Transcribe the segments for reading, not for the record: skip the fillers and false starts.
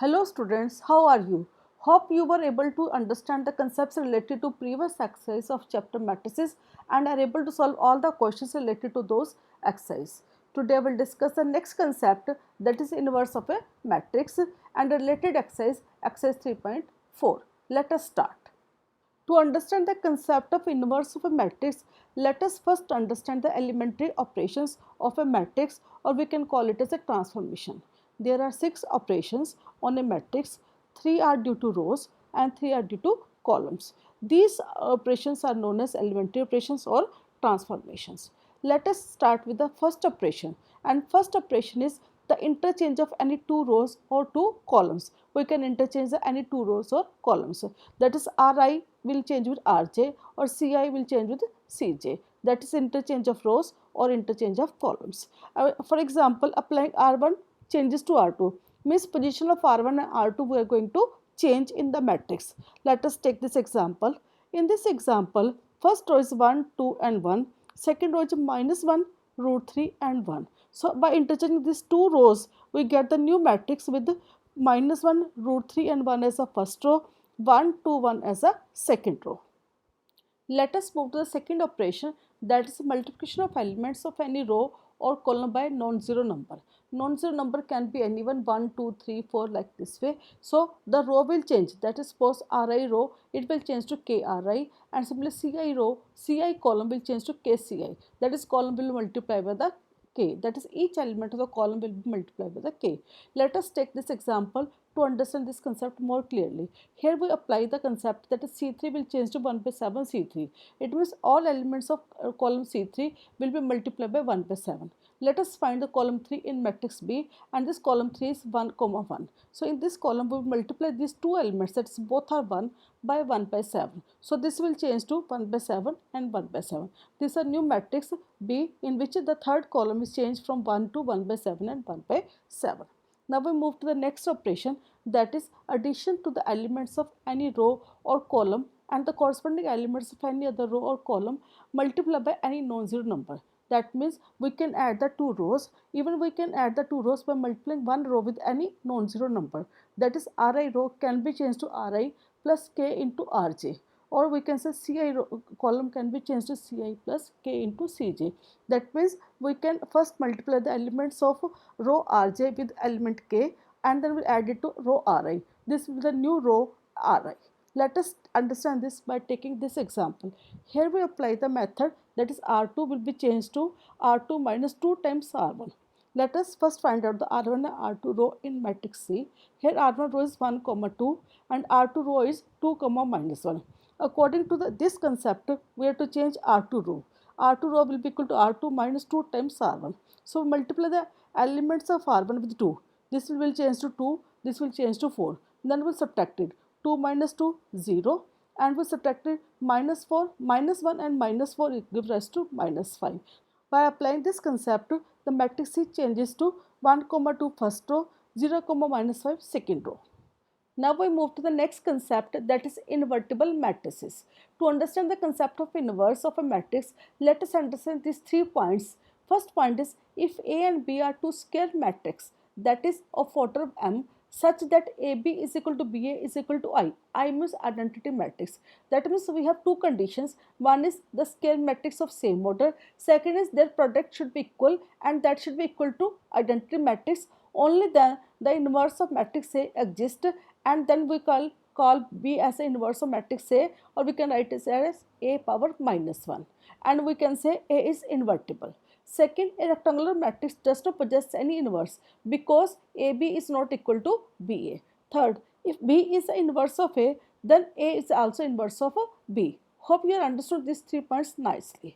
Hello students, how are you? Hope you were able to understand the concepts related to previous exercise of chapter matrices and are able to solve all the questions related to those exercises. Today we will discuss the next concept, that is inverse of a matrix, and a related exercise 3.4. Let us start. To understand the concept of inverse of a matrix, let us first understand the elementary operations of a matrix, or we can call it as a transformation. There are 6 operations on a matrix, 3 are due to rows and 3 are due to columns. These operations are known as elementary operations or transformations. Let us start with the first operation, and first operation is the interchange of any two rows or two columns. We can interchange any two rows or columns. That is Ri will change with Rj or Ci will change with Cj. That is interchange of rows or interchange of columns. For example, applying R1 changes to R2 means position of R1 and R2 we are going to change in the matrix. Let us take this example. In this example, first row is 1, 2 and 1. Second row is -1, root 3 and 1. So by interchanging these two rows, we get the new matrix with -1, root 3 and 1 as a first row, 1, 2, 1 as a second row. Let us move to the second operation, that is multiplication of elements of any row or column by non-zero number. Non-zero number can be anyone 1, 2, 3, 4 like this way. So the row will change, that is suppose Ri row, it will change to Kri, and similarly Ci row, Ci column will change to Kci, that is column will multiply by the k, that is each element of the column will be multiplied by the k. Let us take this example to understand this concept more clearly. Here we apply the concept that C3 will change to 1 by 7 C3. It means all elements of column C3 will be multiplied by 1 by 7. Let us find the column 3 in matrix B, and this column 3 is 1, 1. So in this column we will multiply these two elements, that is both are 1 by 1 by 7. So this will change to 1 by 7 and 1 by 7. This is a new matrix B in which the third column is changed from 1 to 1 by 7 and 1 by 7. Now we move to the next operation, that is addition to the elements of any row or column and the corresponding elements of any other row or column multiplied by any non-zero number. That means we can add the two rows. Even we can add the two rows by multiplying one row with any non-zero number. That is Ri row can be changed to Ri plus k into Rj. Or we can say Ci column can be changed to Ci plus k into Cj. That means we can first multiply the elements of row Rj with element k, and then we'll add it to row Ri. This will be the new row Ri. Let us understand this by taking this example. Here we apply the method, that is R2 will be changed to R2 minus 2 times R1. Let us first find out the R1 and R2 row in matrix C. Here R1 row is 1, 2 and R2 row is 2, -1. According to this concept, we have to change R2 row. R2 row will be equal to R2 minus 2 times R1. So multiply the elements of R1 with 2. This will change to 2, this will change to 4. Then we'll subtract it. 2 minus 2, 0. And we subtracted -4, -1 and -4 gives rise to -5. By applying this concept, the matrix C changes to 1, 2 first row, 0, -5 second row. Now we move to the next concept, that is invertible matrices. To understand the concept of inverse of a matrix, let us understand these 3 points. First point is, if A and B are two square matrix, that is of order M, such that AB is equal to BA is equal to I. I means identity matrix. That means we have two conditions. One is the square matrix of same order. Second is their product should be equal, and that should be equal to identity matrix. Only then the inverse of matrix A exists, and then we call B as the inverse of matrix A, or we can write it as A power -1, and we can say A is invertible. Second, a rectangular matrix does not possess any inverse because AB is not equal to BA. Third, if B is the inverse of A, then A is also inverse of B. Hope you have understood these 3 points nicely.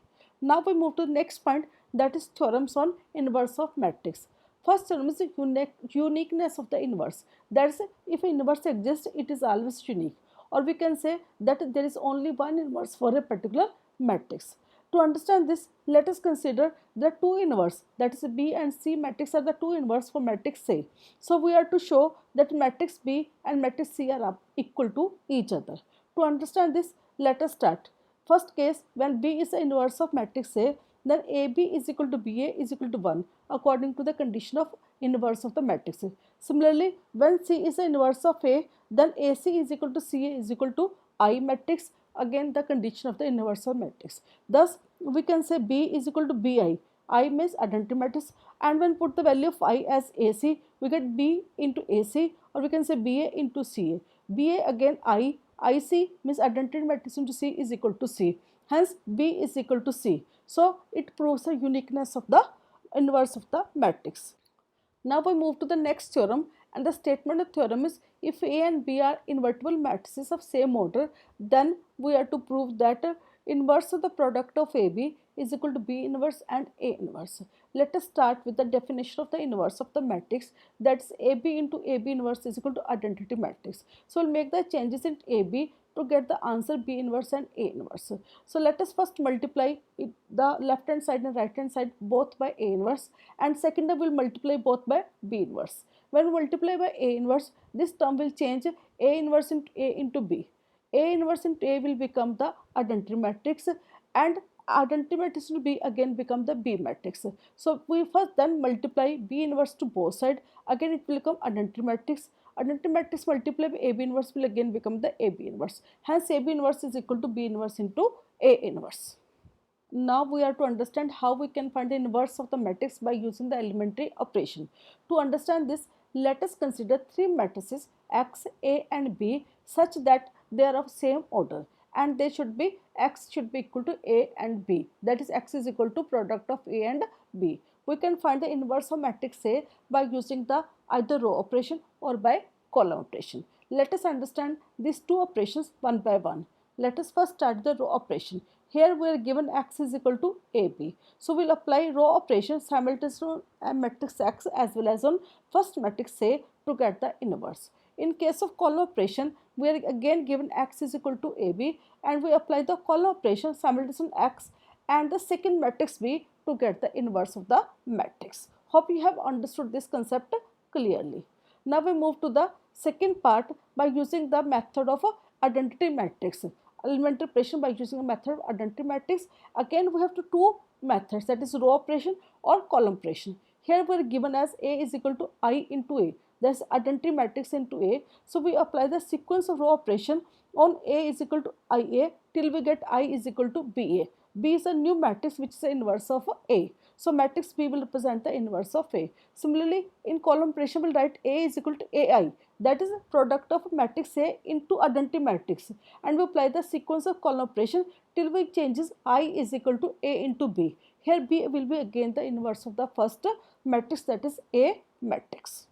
Now we move to the next point, that is theorems on inverse of matrix. First theorem is the uniqueness of the inverse. That is, if an inverse exists, it is always unique. Or we can say that there is only one inverse for a particular matrix. To understand this, let us consider the two inverse, that is B and C matrix are the two inverse for matrix A. So we are to show that matrix B and matrix C are equal to each other. To understand this, let us start. First case, when B is the inverse of matrix A, then AB is equal to BA is equal to 1 according to the condition of inverse of the matrix. Similarly, when C is the inverse of A, then AC is equal to CA is equal to I matrix, again the condition of the inverse of matrix. Thus, we can say B is equal to BI. I means identity matrix, and when put the value of I as AC, we get B into AC, or we can say BA into CA. BA again IC means identity matrix into C is equal to C. Hence, B is equal to C. So, it proves the uniqueness of the inverse of the matrix. Now we move to the next theorem, and the statement of the theorem is if A and B are invertible matrices of same order, then we are to prove that inverse of the product of AB is equal to B inverse and A inverse. Let us start with the definition of the inverse of the matrix, that's AB into AB inverse is equal to identity matrix. So we'll make the changes in AB to get the answer B inverse and A inverse. So let us first multiply the left hand side and right hand side both by A inverse, and second we will multiply both by B inverse. When we multiply by A inverse, this term will change A inverse into A into B. A inverse into A will become the identity matrix, and identity matrix into B again become the B matrix. So we first then multiply B inverse to both sides, again it will become identity matrix. Identity matrix multiplied by AB inverse will again become the AB inverse. Hence AB inverse is equal to B inverse into A inverse. Now we are to understand how we can find the inverse of the matrix by using the elementary operation. To understand this, let us consider three matrices X, A and B such that they are of same order, and they should be X should be equal to A and B, that is X is equal to product of A and B. We can find the inverse of matrix A by using the either row operation or by column operation. Let us understand these two operations one by one. Let us first start the row operation. Here we are given X is equal to AB. So we will apply row operation simultaneously on matrix X as well as on first matrix A to get the inverse. In case of column operation, we are again given X is equal to AB, and we apply the column operation simultaneously on X and the second matrix B to get the inverse of the matrix. Hope you have understood this concept clearly. Now we move to the second part by using the method of identity matrix. Elementary operation by using a method of identity matrix. Again we have two methods, that is row operation or column operation. Here we are given as A is equal to I into A, that's identity matrix into A. So we apply the sequence of row operation on A is equal to IA till we get I is equal to BA. B is a new matrix which is the inverse of A. So matrix B will represent the inverse of A. Similarly, in column operation we will write A is equal to AI, that is a product of matrix A into identity matrix, and we apply the sequence of column operation till we changes I is equal to A into B. Here B will be again the inverse of the first matrix, that is A matrix.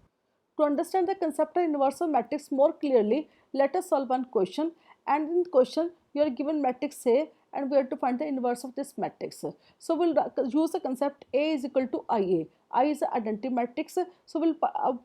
To understand the concept of inverse of matrix more clearly, let us solve one question, and in question you are given matrix A and we have to find the inverse of this matrix. So we'll use the concept A is equal to IA. I is the identity matrix, so we'll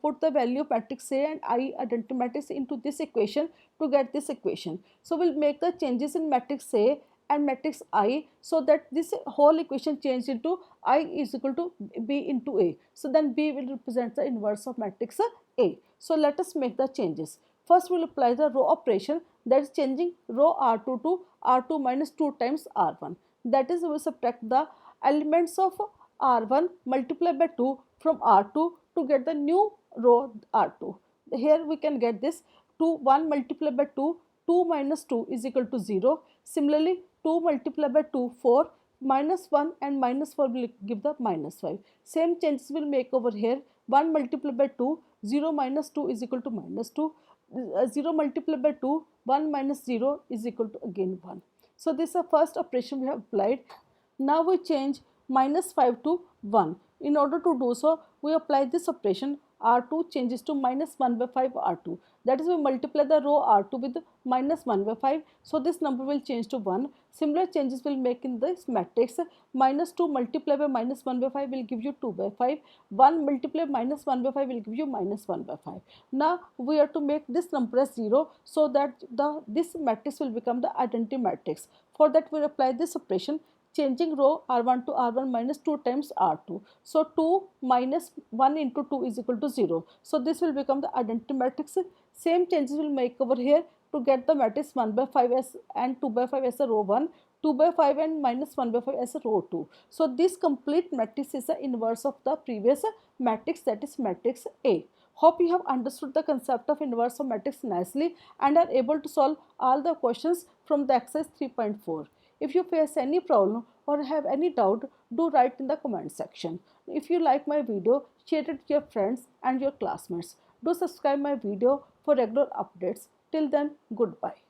put the value of matrix A and I identity matrix into this equation to get this equation. So we'll make the changes in matrix A and matrix I, so that this whole equation changed into I is equal to B into A. So then B will represent the inverse of matrix A. So let us make the changes. First we will apply the row operation, that is changing row R2 to R2 minus 2 times R1. That is, we will subtract the elements of R1 multiplied by 2 from R2 to get the new row R2. Here we can get this 1 multiplied by 2, 2 minus 2 is equal to 0. Similarly, 2 multiplied by 2, 4, minus 1 and minus 4 will give the minus 5. Same changes will make over here. 1 multiplied by 2, 0 minus 2 is equal to minus 2. 0 multiplied by 2, 1 minus 0 is equal to again 1. So this is the first operation we have applied. Now we change minus 5 to 1. In order to do so, we apply this operation. R2 changes to minus 1 by 5 R2. That is, we multiply the row R2 with minus 1 by 5. So this number will change to 1. Similar changes will make in this matrix. Minus 2 multiplied by minus 1 by 5 will give you 2 by 5. 1 multiplied by minus 1 by 5 will give you minus 1 by 5. Now we have to make this number as 0, so that this matrix will become the identity matrix. For that we apply this operation, changing row R1 to R1 minus 2 times R2. So 2 minus 1 into 2 is equal to 0. So this will become the identity matrix. Same changes will make over here to get the matrix 1 by 5 as and 2 by 5 as a row 1. 2 by 5 and minus 1 by 5 as a row 2. So this complete matrix is the inverse of the previous matrix, that is matrix A. Hope you have understood the concept of inverse of matrix nicely and are able to solve all the questions from the exercise 3.4. If you face any problem or have any doubt, do write in the comment section. If you like my video, share it with your friends and your classmates. Do subscribe my video for regular updates. Till then, goodbye.